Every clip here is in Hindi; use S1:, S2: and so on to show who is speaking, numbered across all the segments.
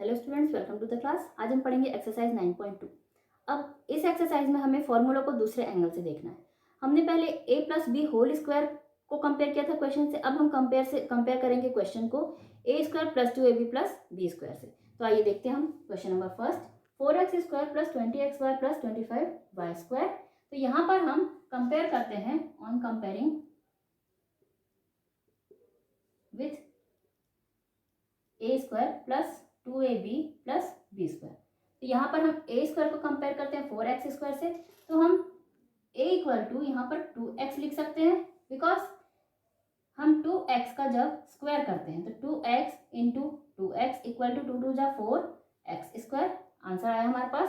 S1: Hello students, welcome to the class. आज हम पढ़ेंगे एक्सरसाइज 9.2। अब इस एक्सरसाइज में हमें फॉर्मूला को दूसरे एंगल से देखना है। हमने पहले a plus B whole square को कंपेयर किया था क्वेश्चन से। अब हम कंपेयर करेंगे क्वेश्चन को a square plus 2ab plus b square से। तो आइए देखते हैं हम question number first, 4x square plus 20xy plus 25y square. तो यहाँ पर हम कंपेयर करते हैं on comparing with a square plus 2ab plus b square. तो यहाँ पर हम a स्क्वायर को कंपेयर करते हैं 4x स्क्वायर से। तो हम a इक्वल टू यहाँ पर 2x लिख सकते हैं, बिकॉज हम 2x का जब स्क्वायर करते हैं तो 2x into 2x equal to 2 2 जा 4x स्क्वायर। आंसर आया हमारे पास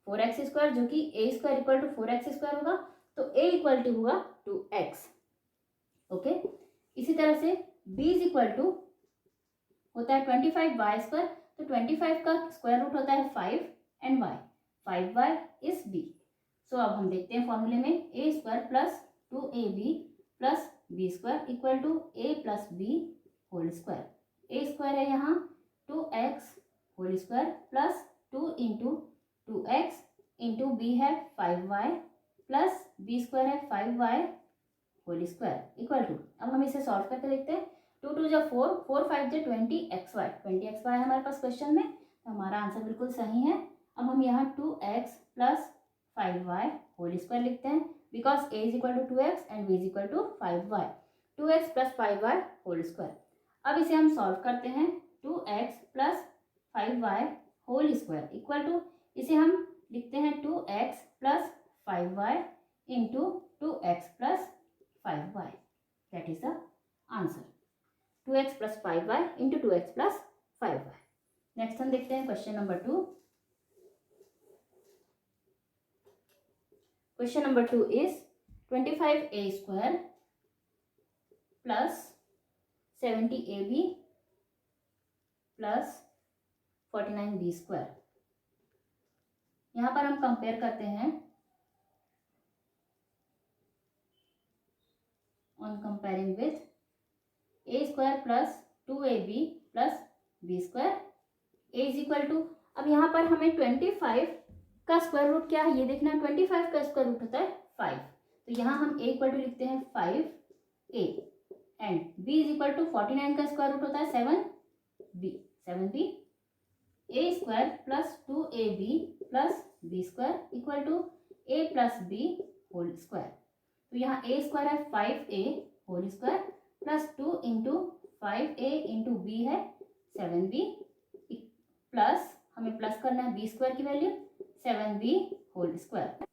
S1: 4x स्क्वायर, जो कि a square equal to 4x square होगा। तो a इक्वल टू हुआ 2x। ओके, इसी तरह से b इज इक्वल टू होता है 25y स्क्वायर। तो 25 का स्क्वायर रूट होता है 5 and y, 5y is b। So अब हम देखते हैं फॉर्मूले में a square plus 2ab plus b square equal to a plus B whole square. a square है यहाँ 2x whole square plus 2 into 2x into b है 5y प्लस बी स्क्वायर है 5y whole square equal to. अब हम इसे सॉल्व करके देखते हैं। 2 2 जा 4, 4 5 जा 20xy, 20xy है हमारे पास क्वेश्चन में। तो हमारा आंसर बिल्कुल सही है। अब हम यहाँ 2x plus 5y whole square लिखते हैं, because a is equal to 2x and b is equal to 5y। 2x plus 5y whole square. अब इसे हम सॉल्व करते हैं। 2x plus 5y whole square equal to, इसे हम लिखते हैं 2x plus 5y into 2x plus 5y। That is the answer, 2x plus 5y into 2x plus 5y। Next हम देखते हैं question number 2। Question number 2 is 25a square plus 70ab plus 49b square. यहाँ पर हम कंपेयर करते हैं on comparing with a square plus 2ab plus b square. a is equal to, अब यहाँ पर हमें 25 का स्क्वायर रूट क्या है ये देखना है। 25 का स्क्वायर रूट होता है 5। तो यहाँ हम a इक्वल टू लिखते हैं 5a and b is equal to 49 का स्क्वायर रूट होता है 7b। a square plus 2ab plus b square equal to a plus b whole square. तो यहाँ a स्क्वायर है 5a whole square plus 2 into 5a into b है 7b प्लस हमें प्लस करना है b स्क्वायर की वैल्यू 7b होल स्क्वायर।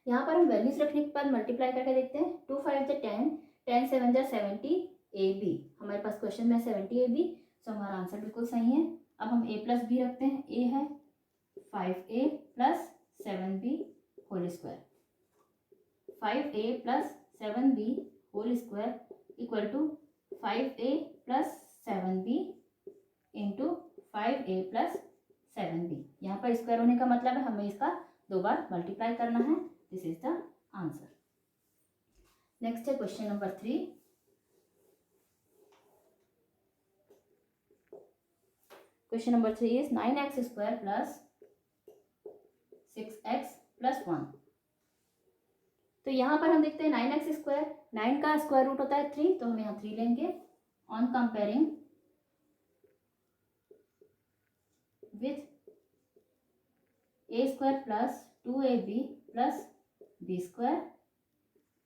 S1: यहाँ पर हम वैल्यूज रखने के बाद मल्टीप्लाई करके देखते हैं। 2 5 जा 10, 10 7 जा 70ab। हमारे पास क्वेश्चन में 70ab, सो हमारा आंसर बिल्कुल सही है। अब हम a प्लस बी रखते हैं। a है 5a plus 7b whole square, 5a plus 7b whole square equal to 5a plus 7b into 5a plus 7b। यहाँ पर स्क्वायर होने का मतलब है हमें इसका 2 बार मल्टीप्लाई करना है। This is the answer. Next है question number 3। Question number 3 is 9x square plus 6x plus 1। तो यहाँ पर हम देखते हैं 9x स्क्वायर, 9 का स्क्वायर रूट होता है 3, तो हम यहाँ 3 लेंगे on comparing with a square plus 2ab plus b square.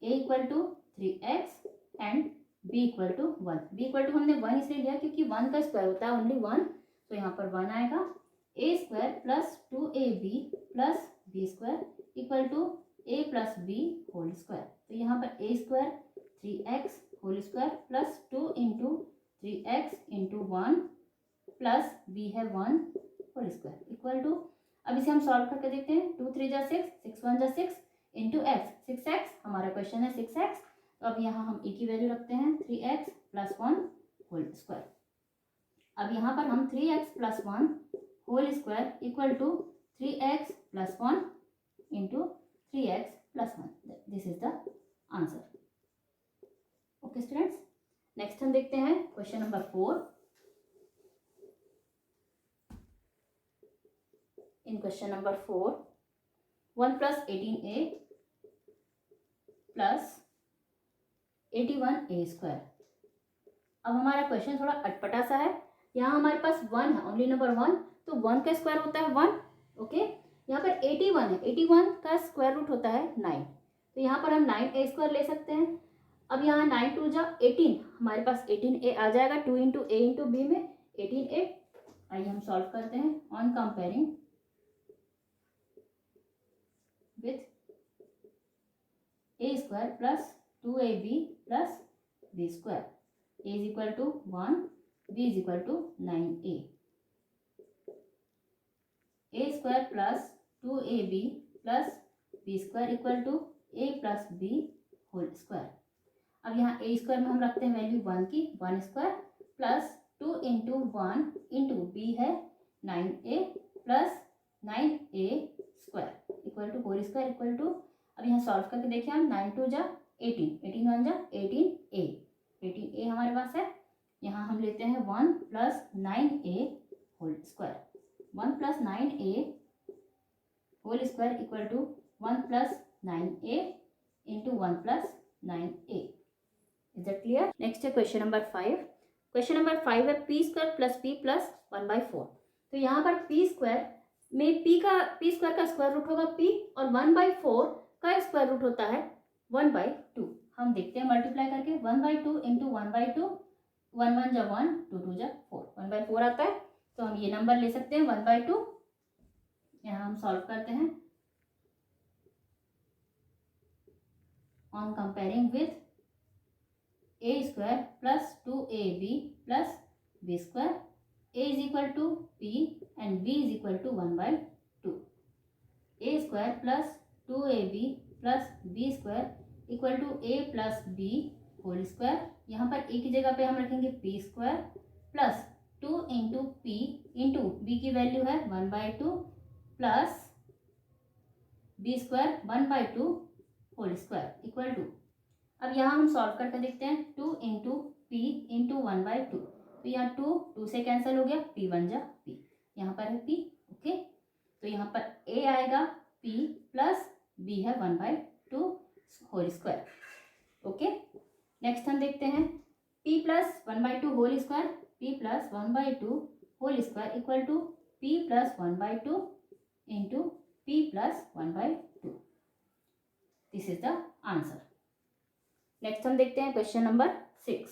S1: a equal to 3x and b equal to 1। b equal to हमने 1 इसलिए लिया क्योंकि 1 का स्क्वायर होता है ओनली 1, तो यहाँ पर 1 आएगा। a square plus 2ab plus b square equal to a plus B whole square. तो यहाँ पर a square 3x whole square plus 2 into 3x into 1 plus b है 1 होल स्क्वायर इक्वल टू, अब इसे हम सॉल्व करके देखते हैं। 2 3 जा 6, 6 1 जा 6 इंटू x, 6x हमारा क्वेश्चन है 6x। तो अब यहाँ हम e की वैल्यू रखते हैं 3x प्लस 1 होल स्क्वायर। अब यहाँ पर हम 3x plus 1 whole square equal to 3x plus 1 into 3x plus 1। This is the answer. Okay students, next हम देखते हैं question number 4। In question number 4 1 + 18a + 81a²। अब हमारा क्वेश्चन थोड़ा अटपटा सा है। यहाँ हमारे पास 1 है, ओनली नंबर 1, तो 1 का स्क्वायर होता है 1। ओके, यहाँ पर 81 है, 81 का स्क्वायर रूट होता है 9, तो यहाँ पर हम 9a² ले सकते हैं। अब यहाँ 9 2 जा 18, हमारे पास 18a आ जाएगा, 2 × a × b में 18a। आइए हम सॉल्व करते हैं। On comparing with a² + 2ab + b², a = 1, b = 9a। a² + 2ab + b² = a + b² अब यहाँ a² में हम रखते हैं वैल्यू 1 की, 1² + 2 × 1 × b है 9a + 9a² होल²। अब यहाँ सॉल्व करके देखिए हम, 9 2 जा 18, 18 1 जा 18a, 18a हमारे पास है। यहाँ हम लेते हैं 1 + 9a होल², 1 + 9a होल² = 1 + 9a × 1 + 9a। Is that clear? Next है क्वेश्चन नंबर 5। क्वेश्चन नंबर 5 है p² + p + 1/4। तो यहाँ पर p² में p² का स्क्वायर रूट होगा p, और 1/4 का स्क्वायर रूट होता है 1/2। हम देखते हैं मल्टीप्लाई करके, 1/2 × 1/2, 1 1 जा 1, 2 2 जा 4, 1/4 आता है, तो हम ये नंबर ले सकते हैं 1/2। यहाँ हम सॉल्व करते हैं। On comparing with a² + 2ab + b², a = p and b = 1/2। a² + 2ab + b² = a + b होल²। यहाँ पर a की जगह पे हम रखेंगे p² + 2 × p × b की वैल्यू है 1/2 + b² 1/2 होल² = अब यहाँ हम सॉल्व करके देखते हैं। 2 × p × 1/2, तो यहाँ 2 से कैंसिल हो गया, p 1 जा p, यहाँ पर है p। ओके, तो यहाँ पर a आएगा p + b है 1/2 होल²। ओके, नेक्स्ट हम देखते हैं p + 1/2 होल², p + 1/2 होल² = p + 1/2 × p + 1/2। This is the answer. Next हम देखते हैं question number 6।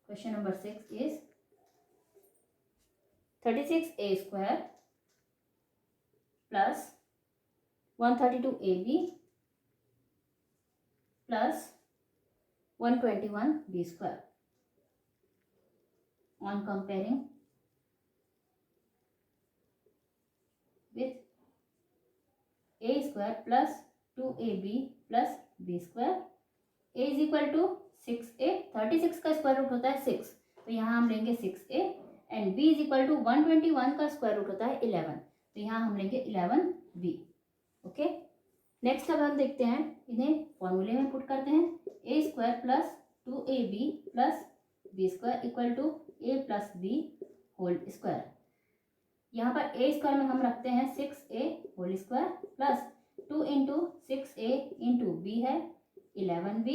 S1: Question number 6 is 36a² + 132ab + 121b²। On comparing with a² + 2ab + b², a = 6a, 36 का स्क्वायर रूट होता है 6, तो यहाँ हम लेंगे 6a, एंड b = 121 का स्क्वायर रूट होता है 11, तो यहाँ हम लेंगे 11b। ओके, नेक्स्ट अब हम देखते हैं, इन्हें फॉर्मूले में पुट करते हैं। a² + 2ab + b² = a + b होल²। यहाँ पर a² में हम रखते हैं 6a होल² + 2 × 6a × b है 11b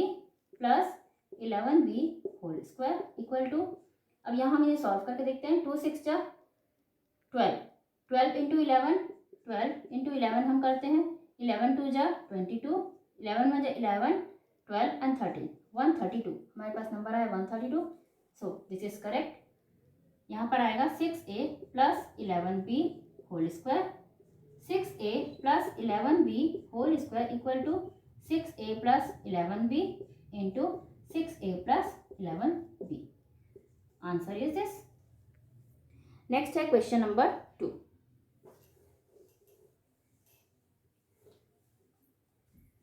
S1: + 11b होल² = अब यहाँ हम ये सॉल्व करके देखते हैं। 2 6 जा 12, 12 × 11, 12 × 11 हम करते हैं, 11 2 जा 22, 11 1 जा 11, 12 and 13, 132 हमारे पास नंबर आया 132। So this is correct. यहाँ पर आएगा 6a + 11b whole, 6a + 11b whole = 6a + 11b × 6a + 11b। Answer is this. Next है question number 2।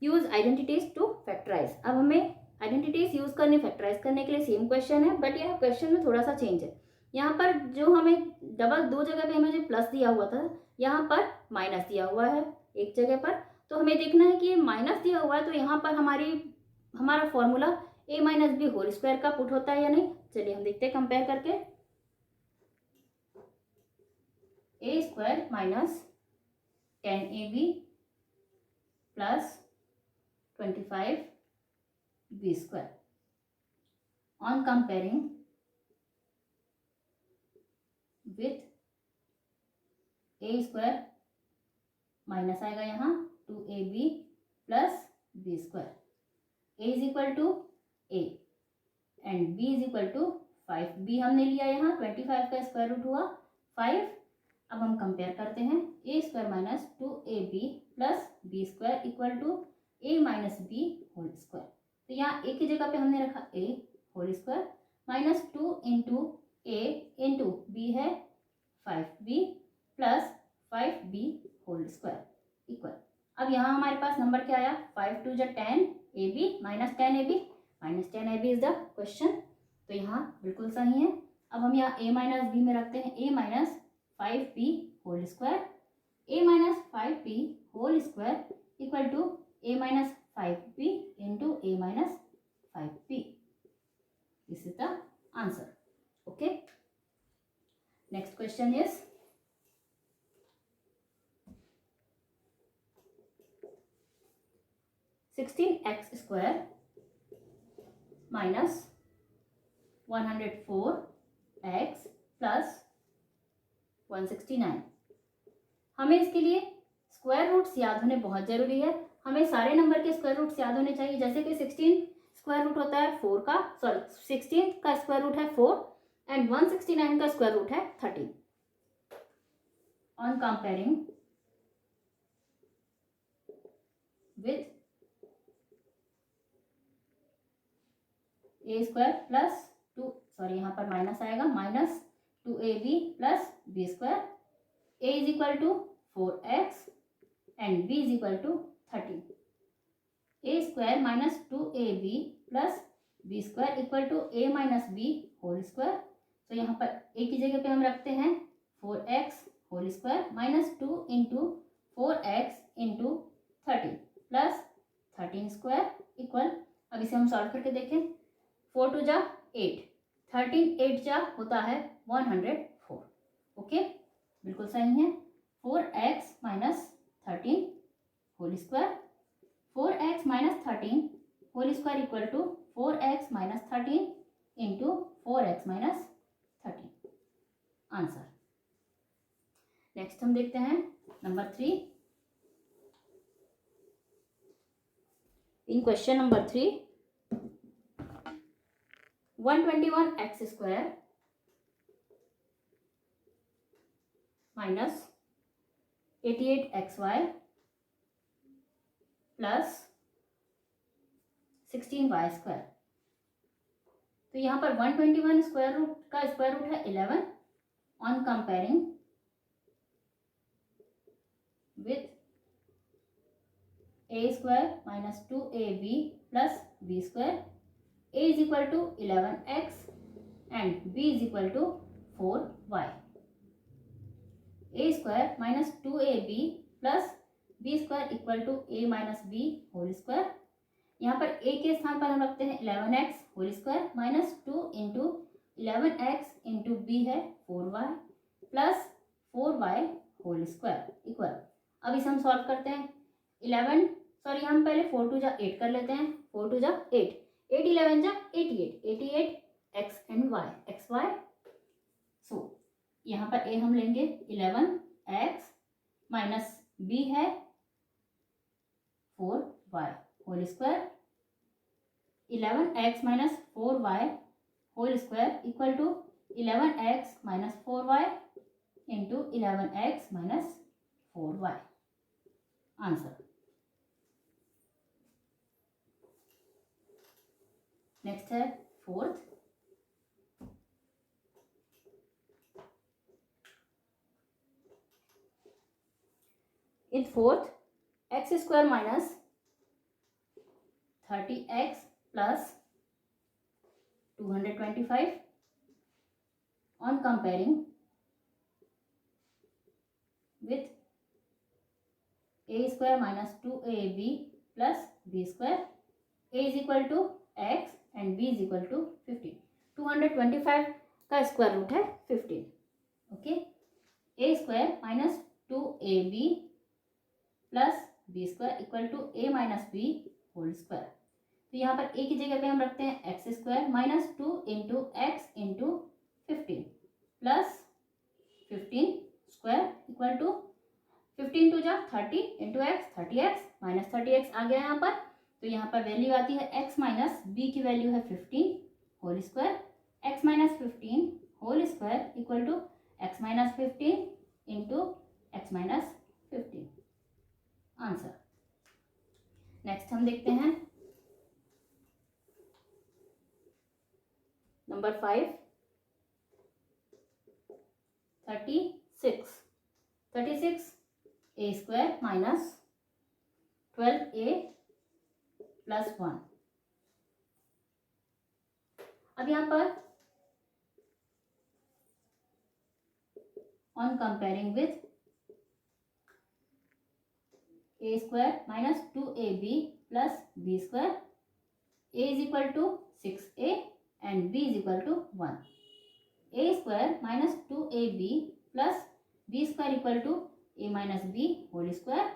S1: Use identities to factorise. अब हमें आइडेंटिटीज यूज करने फैक्टराइज करने के लिए सेम क्वेश्चन है, बट यह क्वेश्चन में थोड़ा सा चेंज है। यहाँ पर जो हमें दो जगह पे हमें जो प्लस दिया हुआ था, यहाँ पर माइनस दिया हुआ है एक जगह पर, तो हमें देखना है कि ये माइनस दिया हुआ है, तो यहाँ पर हमारा फॉर्मूला a - b होल² का पुट होता है या नहीं। चलिए हम देखते हैं कंपेयर करके। A square minus 10ab plus 25b square. On comparing with a square minus आएगा यहाँ 2ab plus b square. A is equal to a and b is equal to 5। B हमने लिया यहाँ 25 का स्क्वायर रूट हुआ 5। अब हम कंपेयर करते हैं a square minus 2ab plus b square equal to a minus b whole square. तो यहाँ ए की जगह पे हमने रखा a whole square minus 2 into a into b है 5b plus 5b whole square equal. अब यहाँ हमारे पास नंबर क्या आया 5 2 10 ab minus 10ab is the question. तो यहाँ बिल्कुल सही है। अब हम यहाँ a माइनस बी में रखते हैं a minus 5b whole square. a minus 5b whole square equal to a minus 5b into a minus 5b। This is the answer. Okay, next question is (16x square minus 104x plus 169)। हमें इसके लिए स्क्वायर रूट्स याद होने बहुत ज़रूरी है। हमें सारे नंबर के स्क्वायर रूट्स याद होने चाहिए। जैसे कि 16 स्क्वायर रूट होता है 4 का, 16 का स्क्वायर रूट है 4 एंड 169 का स्क्वायर रूट है 13। On comparing with a square plus 2, यहाँ पर माइनस आएगा, minus 2ab plus b square. A is equal to 4x and b is equal to 13। A square minus 2ab plus b square equal to a minus b whole square. तो यहाँ पर ए की जगह पे हम रखते हैं 4x whole square minus 2 into 4x into 13 plus 13 square equal. अब इसे हम सॉल्व करके देखें। 4 2 जा 8, 13 8 जा होता है 104। ओके, बिल्कुल सही है। 4x minus 13 whole square, 4x minus 13 whole square equal to 4x minus 13 into 4x minus 13। Answer. Next हम देखते हैं number 3। In question number 3 121x square minus 88xy plus 16y square. तो यहाँ पर 121 स्क्वायर रूट का स्क्वायर रूट है 11। On comparing with a square minus 2ab plus b square. a is equal to 11x and b is equal to 4y। a square minus 2ab plus b square equal to a minus b whole square। यहाँ पर a के स्थान पर हम रखते हैं 11x whole square minus 2 into 11x into b है 4y plus 4y whole square equal. अब इसे हम सॉल्व करते हैं। 11 हम पहले 4 2 जा 8 कर लेते हैं। 4 2 जा 8, 8 11 जा 88, 88 x and y x y. So यहाँ पर a हम लेंगे 11x माइनस b है 4y whole square. 11x minus 4y whole square equal to 11x minus 4y into 11x minus 4y। Answer. Next है fourth. In fourth x square minus 30x plus 225 on comparing with a square minus 2ab plus b square. a is equal to x and b is equal to 15। 225 का स्क्वायर रूट है 15। Okay, a square minus 2ab plus b square equal to a minus b whole square. तो यहाँ पर a की जगह पे हम रखते हैं x square minus 2 into x into 15 plus 15 square equal to 15 two जा 30 into x 30x minus 30x आ गया यहाँ पर। तो यहाँ पर वैल्यू आती है x माइनस बी की वैल्यू है 15 whole square, x minus 15 whole square equal to x minus 15 into x minus 15 answer. Next हम देखते हैं number 5 36 a square minus 12a plus 1। अब यहाँ पर on comparing with a square minus 2ab plus b square, a is equal to 6a and b is equal to 1। A square minus 2ab plus b square equal to a minus b whole square,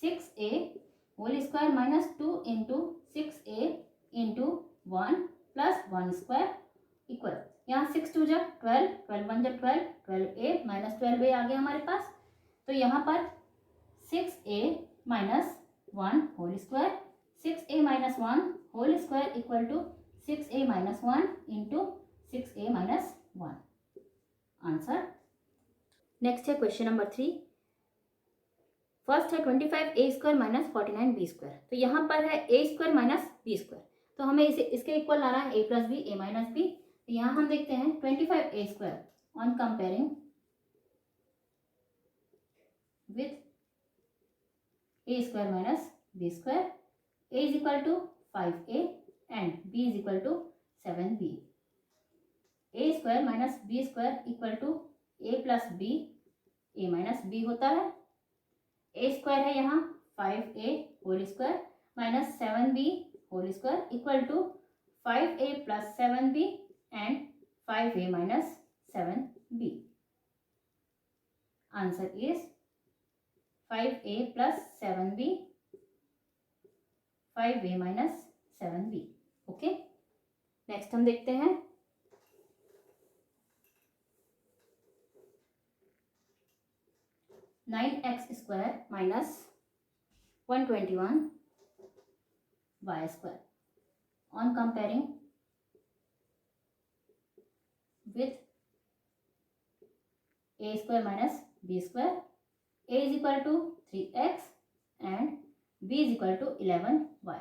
S1: 6a whole square minus 2 into 6a into 1 plus 1 square equal, यहाँ 6 टू जा 12, 12 1 जा 12, 12a माइनस 12a आ गया हमारे पास। तो यहाँ पर 6a minus 1 whole square, 6a minus 1 whole square equal to 6a minus 1 into 6a minus 1 answer. Next है क्वेश्चन नंबर 3। फर्स्ट है 25a square minus 49b square. तो यहाँ पर है a square minus b square, तो हमें इसे इसके इक्वल लाना है a plus B a minus B. तो यहाँ हम देखते हैं 25a square on comparing with a square minus b square, a is equal to 5a and b is equal to 7b। a square minus b square equal to a plus B a minus b होता है। a स्क्वायर है यहाँ 5a whole square minus 7b whole square equal to 5a plus 7b and 5a minus 7b। Answer is 5a plus 7b, 5a minus 7b। Okay, next हम देखते हैं nine x square minus 121 y square on comparing with a square minus b square, a is equal to 3x and b is equal to 11y।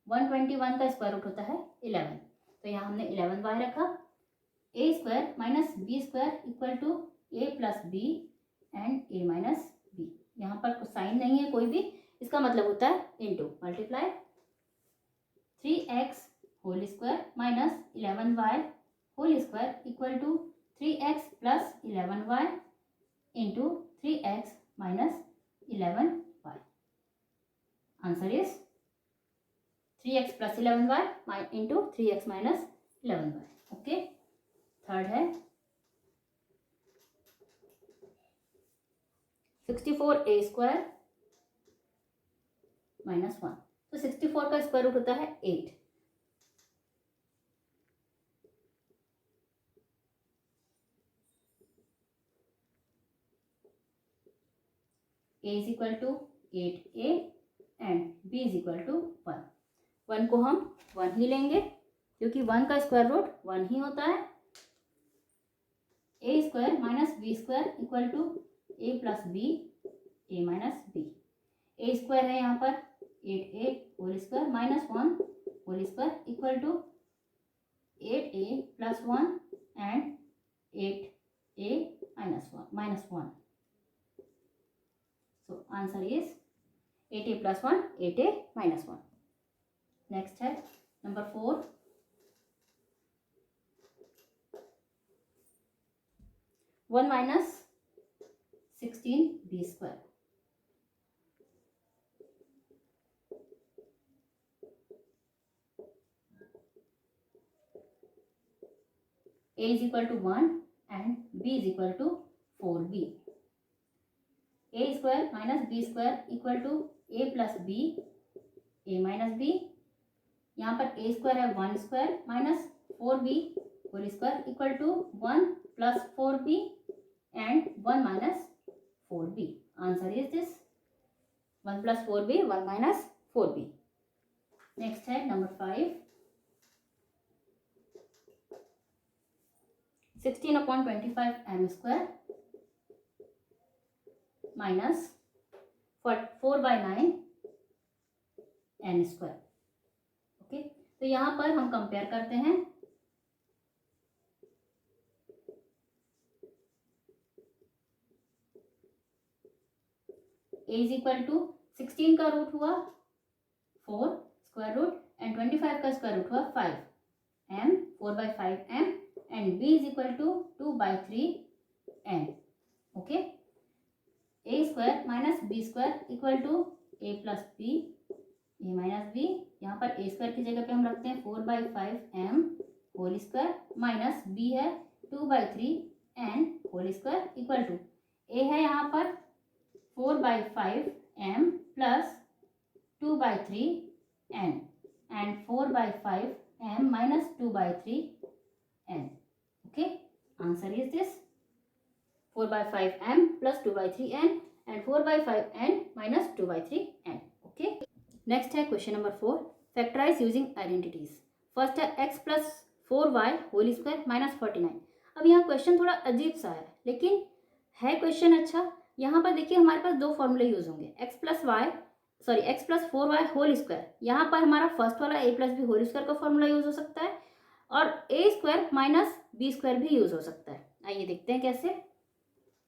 S1: 121 का स्क्वायर रूट होता है 11, तो यहाँ हमने 11y रखा। a square minus b square equal to a plus B and a minus B. यहाँ पर कुछ साइन नहीं है कोई भी, इसका मतलब होता है into multiply 3x whole square minus 11y whole square equal to 3x plus 11y into 3x minus 11y। Answer is 3x plus 11y into 3x minus 11y। Okay, third है 64a स्क्वायर माइनस 1। तो 64 का स्क्वायर रूट होता है 8। a is equal to 8a and b is equal to 1। 1 को हम 1 ही लेंगे क्योंकि 1 का स्क्वायर रूट 1 ही होता है। a square minus b square equal to a plus B a minus B. a square है यहाँ पर 8a whole square minus 1 whole square equal to 8a plus 1 and 8a minus 1। So answer is 8a plus 1 8a minus 1। Next है number 4। 1 minus 16b square. a is equal to 1 and b is equal to 4b। A square minus B square equal to a plus B, A minus B. यहाँ पर ए स्क्वायर है 1 square minus 4b whole square equal to 1 plus 4b and 1 minus 4b। Answer is this 1 plus 4b 1 minus 4b। Next है number 5, 16/25 m square minus 4/9 n square. Okay, तो यहाँ पर हम कंपेयर करते हैं। a इज इक्वल टू 16 का रूट हुआ 4 स्क्वायर रूट एंड 25 का स्क्वायर रूट हुआ 5 m 4/5 m and b is equal to 2/3 n। Okay, a square minus B square equal to a plus B, A minus B. यहाँ पर a स्क्वायर की जगह पे हम रखते हैं 4/5 m whole square minus b है 2/3 n whole square equal to a है यहाँ पर 4/5 m plus 2/3 n and 4/5 m minus 2/3 n। Okay, answer is this 4/5 m plus 2/3 n and 4/5 n minus 2/3 n। Okay, next है question number 4, factorise using identities. First है x plus 4y whole square minus 49। अब यहाँ क्वेश्चन थोड़ा अजीब सा है लेकिन है क्वेश्चन अच्छा। यहाँ पर देखिए हमारे पास दो फॉर्मूले यूज होंगे, x plus 4y whole square. यहाँ पर हमारा फर्स्ट वाला a plus B whole square का फॉर्मूला यूज हो सकता है और a square minus B square भी यूज हो सकता है। आइए देखते हैं कैसे।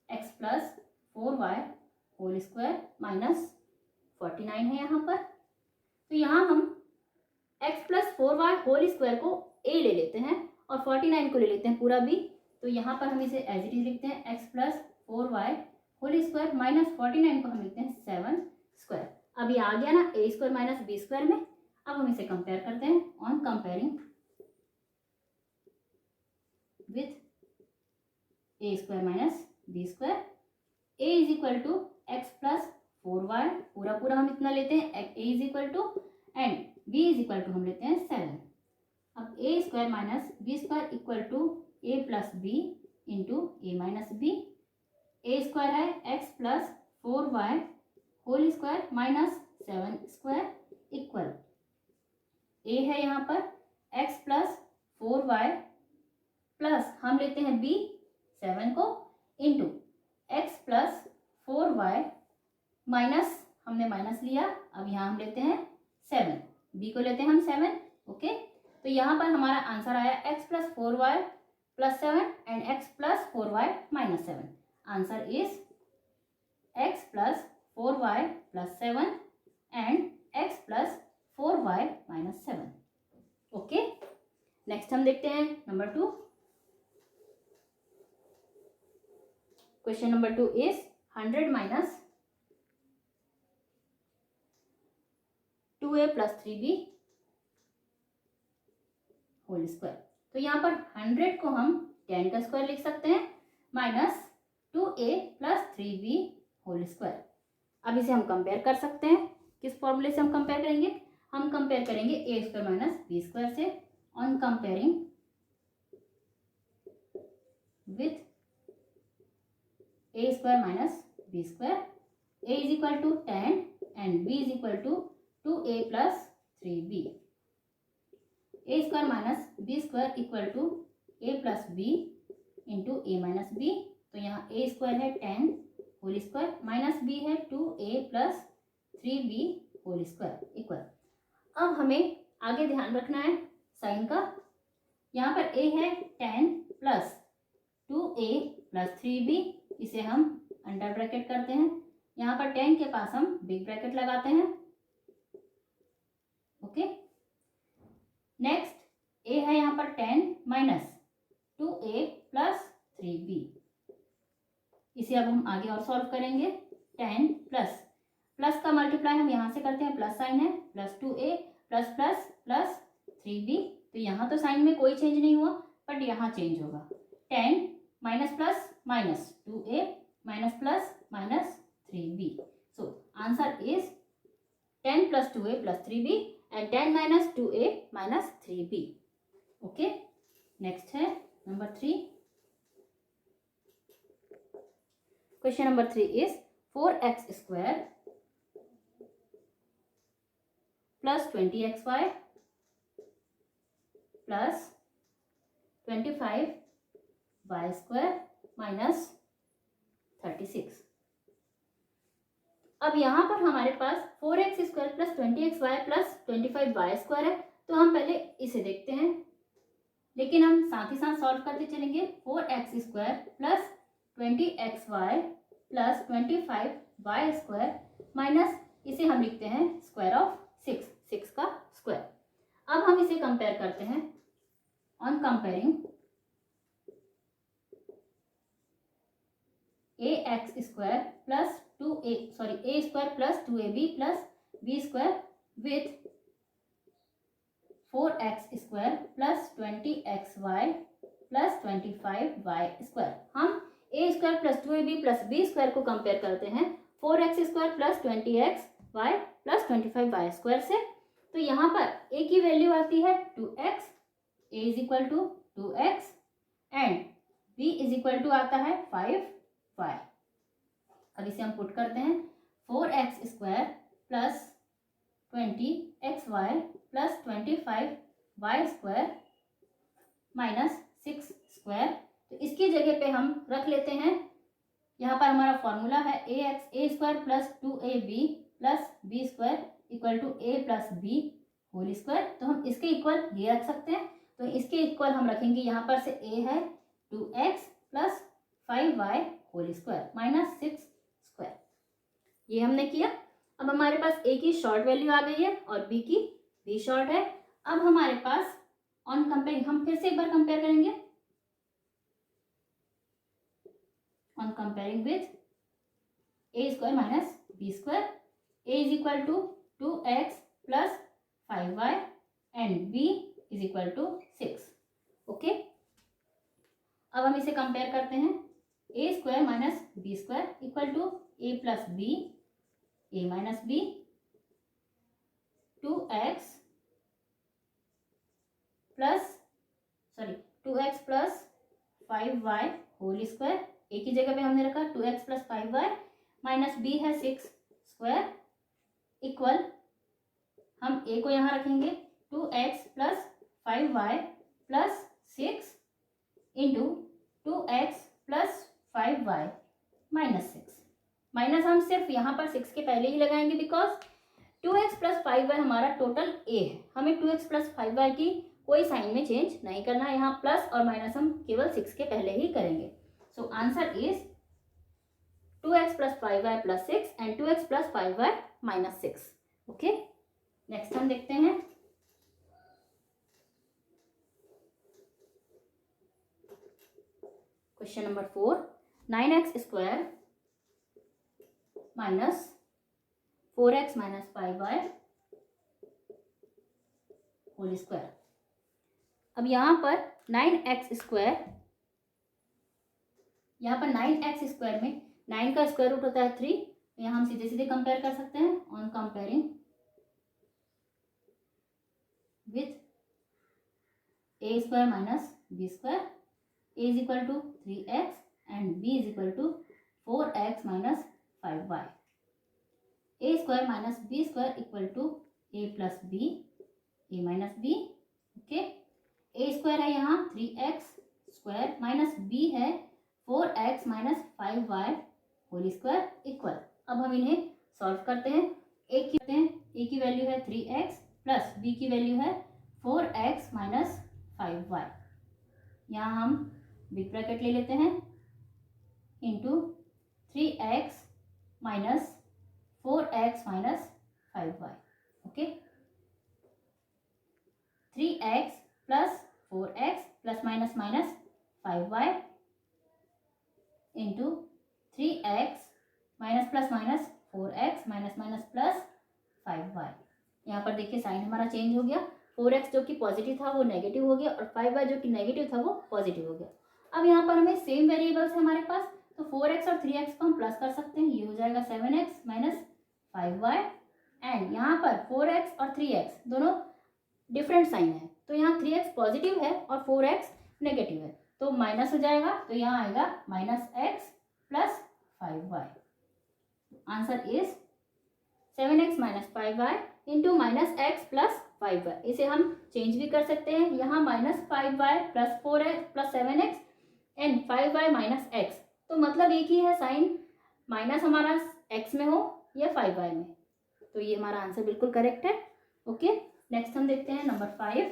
S1: x plus 4y whole square minus 49 है यहाँ पर, तो यहाँ हम x plus 4y whole square को a ले लेते हैं और 49 को ले लेते हैं पूरा b। तो यहाँ पर हम इसे एज इट इज लिखते हैं x plus 4y whole square minus 49 को हम लिखते हैं 7 स्क्वायर। अब ये आ गया ना a square minus B square में। अब हम इसे कंपेयर करते हैं on comparing with a square minus B square. a is equal to x plus 4y पूरा पूरा हम इतना लेते हैं, a is equal to and b is equal to हम लेते हैं 7। अब a square minus B square equal to a plus B into A minus B. a square है x plus 4y whole square minus 7 square equal a है यहाँ पर x प्लस 4y प्लस हम लेते हैं b 7 को into x plus 4y minus हमने माइनस लिया, अब यहाँ हम लेते हैं 7, b को लेते हैं हम 7। ओके, तो यहाँ पर हमारा आंसर आया x plus 4y plus 7 and x plus 4y minus 7। Answer is x plus 4y plus 7 and x plus 4y minus 7। Okay, next हम देखते हैं number 2। Question number 2 is 100 minus 2a plus 3b whole square. तो यहाँ पर 100 को हम 10 का स्क्वायर लिख सकते हैं minus 2a plus 3b whole square. अब इसे हम कंपेयर कर सकते हैं। किस फॉर्मूले से हम कंपेयर करेंगे? हम कंपेयर करेंगे a square minus B square से on comparing with a square minus B square. a is equal to 10 and b is equal to 2a plus 3b। a square minus B square equal to a plus B into A minus B. तो यहाँ a स्क्वायर है 10 होल स्क्वायर माइनस b है 2a plus 3b whole square equal. अब हमें आगे ध्यान रखना है साइन का। यहाँ पर a है 10 प्लस 2a प्लस 3b, इसे हम अंडर ब्रैकेट करते हैं। यहाँ पर 10 के पास हम बिग ब्रैकेट लगाते हैं। ओके, नेक्स्ट a है यहाँ पर 10 माइनस 2a प्लस 3b, इसे अब हम आगे और सॉल्व करेंगे। 10 प्लस प्लस का मल्टीप्लाई हम यहाँ से करते हैं, प्लस साइन है, plus 2a plus plus plus 3b। तो यहाँ तो साइन में कोई चेंज नहीं हुआ बट यहाँ चेंज होगा। 10 minus plus minus 2a minus plus minus 3b. So answer is 10 plus 2a plus 3b and 10 minus 2a minus 3b. Okay. Next है number 3. Question number 3 is 4x square plus 20xy plus 25y square minus 36. अब यहाँ पर हमारे पास 4x square plus 20xy plus 25y square है, तो हम पहले इसे देखते हैं, लेकिन हम साथ ही साथ सॉल्व करते चलेंगे. 4x square plus 20xy plus 25y square minus इसे हम लिखते हैं स्क्वायर ऑफ 6 का स्क्वायर. अब हम इसे कंपेयर करते हैं. On comparing ax square plus a square plus 2ab plus b square with 4x square plus 20xy plus 25y square. हम a square plus 2ab plus b square को कंपेयर करते हैं 4x square plus 20xy plus 25y square से. तो यहाँ पर a की वैल्यू आती है 2x, a is equal to 2x and b is equal to आता है 5y. अब इसे हम पुट करते हैं. 4x square plus 20xy plus 25y square minus 6 square. तो इसकी जगह पे हम रख लेते हैं, यहाँ पर हमारा फॉर्मूला है a square plus 2ab plus b square equal to a plus b whole square. तो हम इसके इक्वल ये रख सकते हैं. तो इसके इक्वल हम रखेंगे, यहाँ पर से a है 2x plus 5y whole square minus 6 square. ये हमने किया. अब हमारे पास a की शॉर्ट वैल्यू आ गई है और b की b शॉर्ट है. अब हमारे पास ऑन कंपेयरिंग हम फिर से एक बार कंपेयर करेंगे. On comparing with a square minus b square, a is equal to 2x plus 5y and b is equal to 6. Okay. अब हम इसे कंपेयर करते हैं. a square minus b square equal to a plus b, a minus b, 2x plus 5y whole square. a की जगह पे हमने रखा 2x plus 5y minus b है 6 स्क्वायर इक्वल, हम a को यहाँ रखेंगे 2x plus 5y plus 6 into 2x plus 5y minus 6. Minus हम सिर्फ यहाँ पर 6 के पहले ही लगाएंगे बिकॉज 2x प्लस 5y हमारा टोटल a है. हमें 2x प्लस 5y की कोई साइन में चेंज नहीं करना है. यहाँ प्लस और माइनस हम केवल 6 के पहले ही करेंगे. So answer is 2x plus 5y plus 6 and 2x plus 5y minus 6. Okay. Next हम देखते हैं. Question number 4. 9x square minus 4x minus 5y whole square. अब यहाँ पर 9x स्क्वायर, यहाँ पर 9x स्क्वायर में 9 का स्क्वायर रूट होता है 3. यहाँ हम सीधे सीधे कंपेयर कर सकते हैं. On comparing with a square minus b square, a is equal to 3x and b is equal to 4x minus 5y. a square minus b square equal to a plus b, a minus b. Okay. a square है यहाँ 3x स्क्वायर माइनस b है 4x minus 5y whole square equal. अब हम इन्हें सॉल्व करते हैं. a की वैल्यू है 3x प्लस b की वैल्यू है 4x माइनस 5y. यहाँ हम बिग ब्रैकेट ले लेते हैं into 3x minus 4x minus 5y. Okay. 3x plus 4x plus minus minus 5y into 3x minus plus minus 4x minus minus plus 5y. यहाँ पर देखिए साइन हमारा चेंज हो गया. 4x जो कि पॉजिटिव था वो नेगेटिव हो गया और 5y जो कि नेगेटिव था वो पॉजिटिव हो गया. अब यहाँ पर हमें सेम वेरिएबल्स है हमारे पास, तो 4x और 3x को हम प्लस कर सकते हैं, ये हो जाएगा 7x माइनस 5y। एंड यहाँ पर 4x और 3x दोनों डिफरेंट साइन है, तो यहाँ 3x पॉजिटिव है और 4x नेगेटिव है, तो माइनस हो जाएगा, तो यहाँ आएगा -x plus 5y। Answer is 7x minus 5y into -x plus 5y। इसे हम चेंज भी कर सकते हैं, यहाँ -5y plus 4x plus 7x and 5y minus x, तो मतलब एक ही है, साइन माइनस हमारा x में हो या 5y में, तो ये हमारा आंसर बिल्कुल करेक्ट है। ओके, नेक्स्ट हम देखते हैं number 5।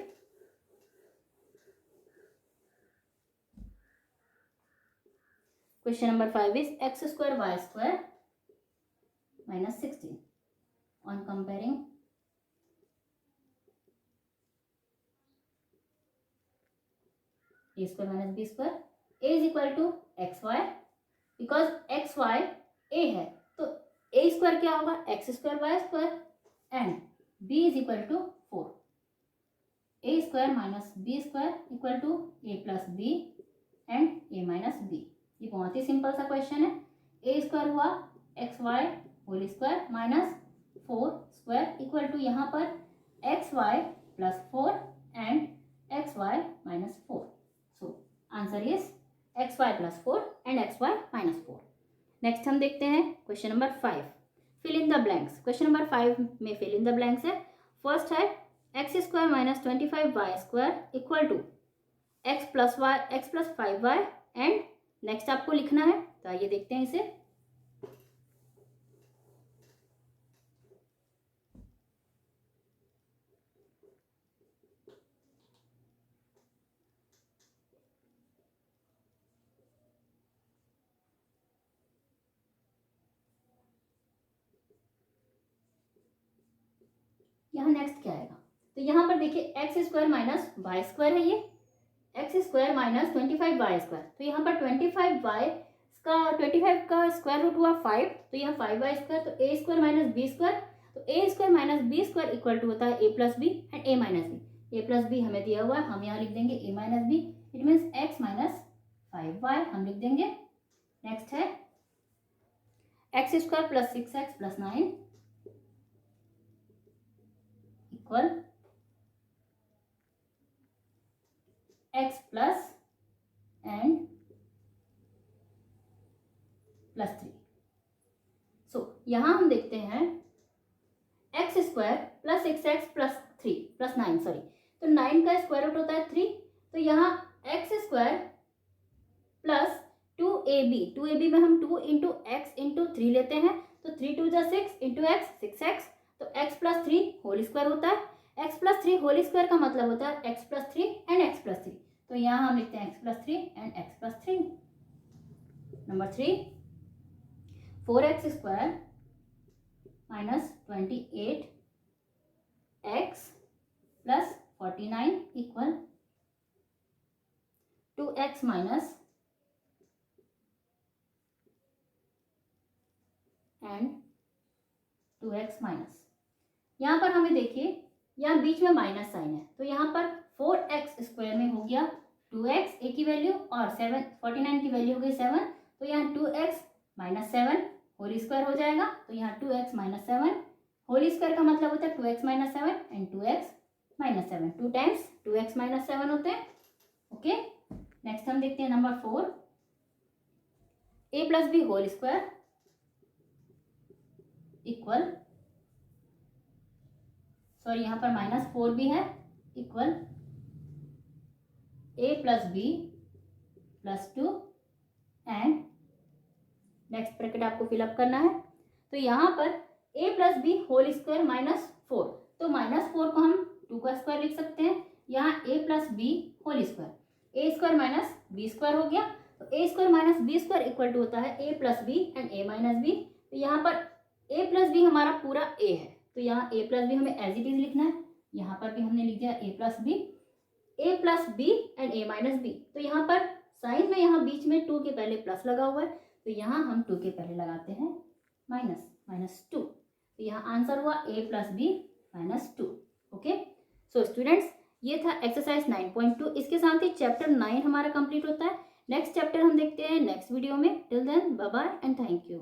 S1: Question number 5 is x square y square minus 16 on comparing a square minus b square, a is equal to x y, because x y a है, तो a स्क्वायर क्या होगा x square y square and b is equal to 4, a square minus b square equal to a plus b and a minus b। ये बहुत ही सिंपल सा क्वेश्चन है। a स्क्वायर हुआ x y whole square minus 4 square equal to यहाँ पर x y plus 4 and x y minus 4। So answer is x y plus 4 and x y minus 4। Next हम देखते हैं question number 5, fill in the blanks. Question number 5 में फिल इन द ब्लैंक्स है। फर्स्ट है x square minus 25y square equal to x plus 5y and next आपको लिखना है, तो आइए देखते हैं इसे। यहाँ नेक्स्ट क्या आएगा, तो यहाँ पर देखिए x square minus y square है, ये x square minus 25y square, तो यहाँ पर 25 का स्क्वायर रूट हुआ 5, तो यहाँ 5y स्क्वायर, तो a square minus b square, तो a square minus b square equal to होता है a plus B and a minus B. a plus B हमें दिया हुआ है, हम यहाँ लिख देंगे a minus B, it means x minus 5y हम लिख देंगे। नेक्स्ट है x square plus 6x plus 9 equal x plus and plus 3। So यहाँ हम देखते हैं x square plus 6x plus 3 plus 9 sorry, तो 9 का स्क्वायर रूट होता है 3, तो यहाँ एक्स स्क्वायर प्लस 2ab में हम 2 इंटू एक्स इंटू 3 लेते हैं, तो 3 2 जा 6 इंटू एक्स 6x, तो x प्लस 3 होल स्क्वायर होता है। x प्लस 3 होल स्क्वायर का मतलब होता है x plus 3 and x plus 3, तो यहाँ हम लिखते हैं x plus 3 and x plus 3। Number 3 4x square minus 28x plus 49 equal 2x minus and 2x minus. यहाँ पर हमें देखिए यहाँ बीच में माइनस साइन है, तो यहाँ पर 4x स्क्वायर में हो गया 2x a की वैल्यू और 49 की वैल्यू हो गई 7, तो यहाँ 2x माइनस 7 होल स्क्वायर हो जाएगा, तो यहाँ 2x माइनस 7 होल स्क्वायर का मतलब होता है 2x minus 7 and 2x minus 7, 2 times 2x minus 7 होते हैं। ओके, नेक्स्ट हम देखते हैं number 4 a plus B whole square equal, sorry यहाँ पर -4 भी है, equal a plus B plus 2 and next bracket आपको फिलअप करना है, तो यहाँ पर a plus B whole square -4, तो -4 को हम 2 का स्क्वायर लिख सकते हैं, यहाँ a plus B whole square, a square minus B square हो गया, तो a square minus B square equal to होता है a plus B and a minus B, तो यहाँ पर a प्लस बी हमारा पूरा a है, तो यहाँ a प्लस बी हमें एज इट इज लिखना है, यहाँ पर भी हमने लिख दिया a plus B and a minus B, तो यहाँ पर साइन में यहाँ बीच में 2 के पहले प्लस लगा हुआ है, तो यहाँ हम 2 के पहले लगाते हैं -2, तो यहाँ आंसर हुआ a plus B -2। Okay, so students ये था एक्सरसाइज 9.2, इसके साथ ही चैप्टर 9 हमारा कंप्लीट होता है। नेक्स्ट चैप्टर हम देखते हैं नेक्स्ट वीडियो में। Till then bye bye and thank you.